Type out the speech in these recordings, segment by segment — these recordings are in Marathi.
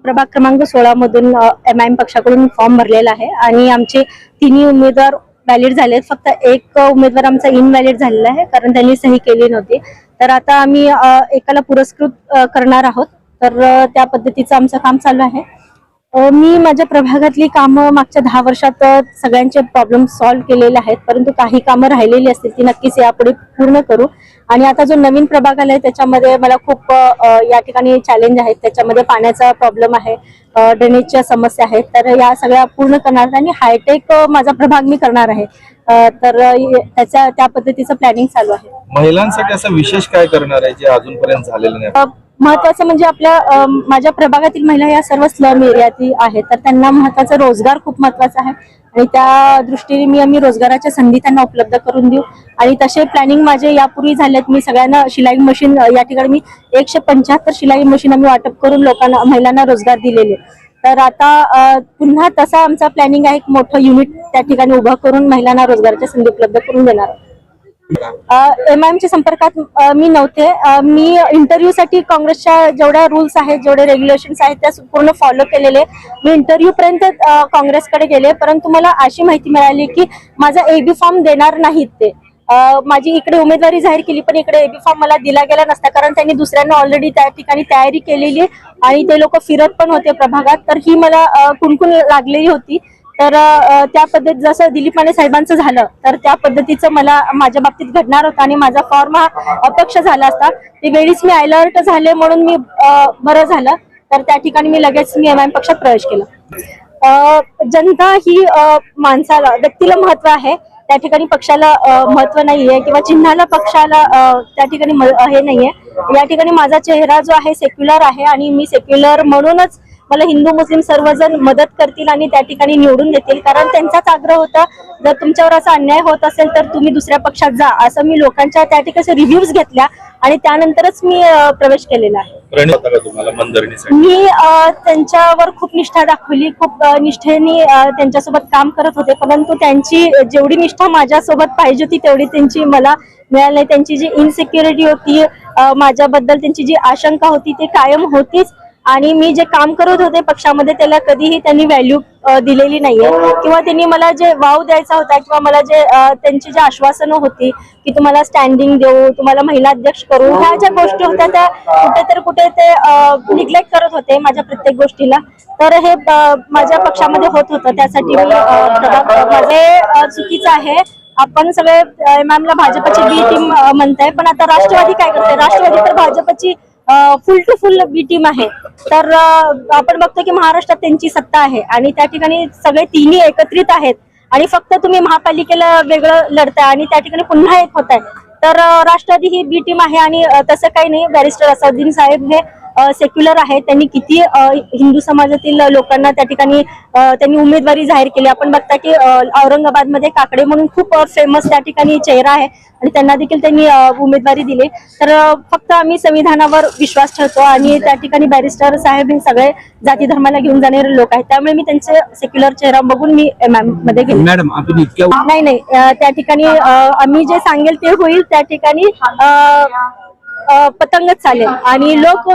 प्रभाग क्रमांक 16 मधून MIM पक्षाकडून फॉर्म भरलेला आहे आणि आमचे तिन्ही उमेदवार व्हॅलिड झाले. फक्त एक उमेदवार आमचा इनव्हॅलिड झालेला आहे कारण त्यांनी सही केली नव्हती. तर आता आम्ही एकाला पुरस्कृत करणार आहोत. तर त्या पद्धतीचं आमचं काम चालू आहे. मी माझ्या प्रभागातली कामं मागच्या 10 वर्षात सगळ्यांचे प्रॉब्लेम सॉल्व्ह केलेले आहेत, परंतु काही कामं राहिलेली असतील ती नक्कीच यापुढे पूर्ण करू. आणि आता जो नवीन प्रभाग आलाय त्याच्यामध्ये मला खूप या ठिकाणी चॅलेंज आहेत. त्याच्यामध्ये पाण्याचा प्रॉब्लेम आहे, ड्रेनेजच्या समस्या आहेत. तर या सगळ्या पूर्ण करणार आणि हायटेक माझा प्रभाग मी करणार आहे. तर त्या पद्धतीचं प्लॅनिंग चालू आहे. महिलांसाठी असं विशेष काय करणार आहे जे अजूनपर्यंत झालेलं नाही? महत्वाचं म्हणजे माझ्या प्रभागातील महिला या सर्व स्लम एरियातील आहेत, तर त्यांना महत्वाचा रोजगार खूप महत्वाचा आहे आणि त्या दृष्टीने आम्ही रोजगाराच्या संधी त्यांना उपलब्ध करून देऊ. आणि तसे प्लॅनिंग माझे यापूर्वी झालेत. मी सगळ्यांना शिलाई मशीन या ठिकाणी मी 175 शिलाई मशीन आम्ही वाटप करून महिलांना रोजगार दिलेले. तर आता पुन्हा तसा आमचा प्लॅनिंग आहे, एक मोठं युनिट त्या ठिकाणी उभं करून महिलांना रोजगाराच्या संधी उपलब्ध करून देणार. MIMच्या संपर्कात मी नव्हते. मी इंटरव्ह्यू साठी काँग्रेसच्या जेवढ्या रूल्स आहेत, जेवढे रेग्युलेशन्स आहेत त्या पूर्ण फॉलो केलेले. मी इंटरव्ह्यू पर्यंत काँग्रेसकडे गेले, परंतु मला अशी माहिती मिळाली की माझा AB फॉर्म देणार नाहीत ते. माझी इकडे उमेदवारी जाहीर केली पण इकडे AB फॉर्म मला दिला गेला नसता, कारण त्यांनी दुसऱ्यांना ऑलरेडी त्या ठिकाणी तयारी केलेली आणि ते लोक फिरत पण होते प्रभागात. तर ही मला कुणकुण लागलेली होती. तर त्या पद्धत जसं दिलीप माने साहेबांचं झालं तर त्या पद्धतीचं मला माझ्या बाबतीत घडणार होतं आणि माझा फॉर्म हा अपक्ष झाला असता. ते वेळीच मी अलर्ट झाले म्हणून मी बरं झालं. तर त्या ठिकाणी मी लगेच MIM पक्षात प्रवेश केला. जनता ही माणसाला, व्यक्तीला महत्व आहे, त्या ठिकाणी पक्षाला महत्व नाहीये किंवा चिन्हाला पक्षाला त्या ठिकाणी हे नाहीये. या ठिकाणी माझा चेहरा जो आहे सेक्युलर आहे आणि मी सेक्युलर म्हणूनच मला हिंदू मुस्लिम सर्वजण मदत करतील आणि त्या ठिकाणी निवडून देतील. कारण त्यांचाच आग्रह होता, जर तुमच्यावर असा अन्याय होत असेल तर तुम्ही दुसऱ्या पक्षात जा, असं मी लोकांच्या त्या ठिकाणी रिव्ह्यूज घेतल्या आणि त्यानंतरच मी प्रवेश केलेला आहे. मी त्यांच्यावर खूप निष्ठा दाखवली, खूप निष्ठेने त्यांच्यासोबत काम करत होते, परंतु त्यांची जेवढी निष्ठा माझ्यासोबत पाहिजे होती तेवढी त्यांची मला मिळाली नाही. त्यांची जी इनसिक्युरिटी होती, माझ्याबद्दल त्यांची जी आशंका होती ती कायम होतीच. आणि मी जे काम करत होते पक्षामध्ये त्याला कधीही त्यांनी व्हॅल्यू दिलेली नाहीये किंवा त्यांनी मला जे वाव द्यायचा होता किंवा मला जे त्यांची जी आश्वासनं होती की तुम्हाला स्टँडिंग देऊ, तुम्हाला महिला अध्यक्ष करू, ह्या ज्या गोष्टी होत्या त्या कुठे ते निग्लेक्ट करत होते माझ्या प्रत्येक गोष्टीला. तर हे माझ्या पक्षामध्ये होत होतं. त्यासाठी मी माझे चुकीचं आहे. आपण सगळे MIMला भाजपची बी टीम म्हणताय, पण आता राष्ट्रवादी काय करते? राष्ट्रवादी तर भाजपची फुल टू फुल बी टीम आहे. तर आपण बघतो की महाराष्ट्रात त्यांची सत्ता आहे आणि त्या ठिकाणी सगळे तिन्ही एकत्रित आहेत आणि फक्त तुम्ही महापालिकेला वेगळं लढताय आणि त्या ठिकाणी पुन्हा एक होत आहे. तर राष्ट्रवादी ही बी टीम आहे आणि तसं काही नाही. बॅरिस्टर असदुद्दीन साहेब हे सेक्युलर आहे. त्यांनी किती हिंदू समाजातील लोकांना त्या ठिकाणी त्यांनी उमेदवारी जाहीर केली. आपण बघता की औरंगाबादमध्ये काकडे म्हणून खूप फेमस त्या ठिकाणी चेहरा आहे आणि त्यांना देखील त्यांनी उमेदवारी दिली. तर फक्त आम्ही संविधानावर विश्वास ठेवतो आणि त्या ठिकाणी बॅरिस्टर साहेब हे सगळे जाती धर्माला घेऊन जाणारे लोक आहेत, त्यामुळे मी त्यांचे सेक्युलर चेहरा बघून मी MIM मध्ये गेले. मॅडम आपण नाही, त्या ठिकाणी आम्ही जे सांगेल ते होईल. त्या ठिकाणी पतंगच चालेल आणि लोक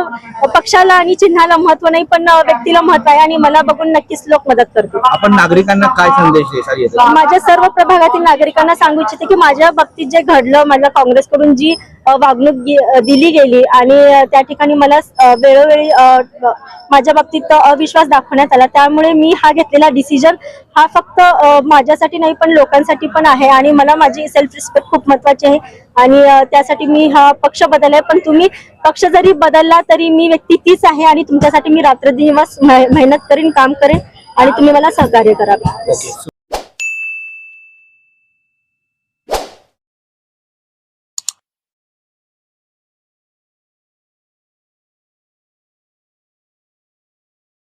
पक्षाला आणि चिन्हाला महत्व नाही पण व्यक्तीला महत्व आहे आणि मला बघून नक्कीच लोक मदत करतील. आपण नागरिकांना काय संदेश माझ्या सर्व प्रभागातील नागरिकांना सांगू इच्छिते की माझ्या बाबतीत जे घडलं, मला काँग्रेसकडून जी वागणूक दिली गेली आणि त्या ठिकाणी मला वेळोवेळी माझ्या बाबतीत अविश्वास दाखवण्यात आला, त्यामुळे मी हा घेतलेला डिसिजन हा फक्त माझ्यासाठी नाही पण लोकांसाठी पण आहे आणि मला माझी सेल्फ रिस्पेक्ट खूप महत्वाची आहे आणि त्यासाठी मी हा पक्ष बदललाय. पण तुम्ही पक्ष जरी बदलला तरी मी व्यक्ती तीच आहे आणि तुमच्यासाठी मी रात्रदिवस मेहनत करीन, काम करेन आणि तुम्ही मला सहकार्य करावे.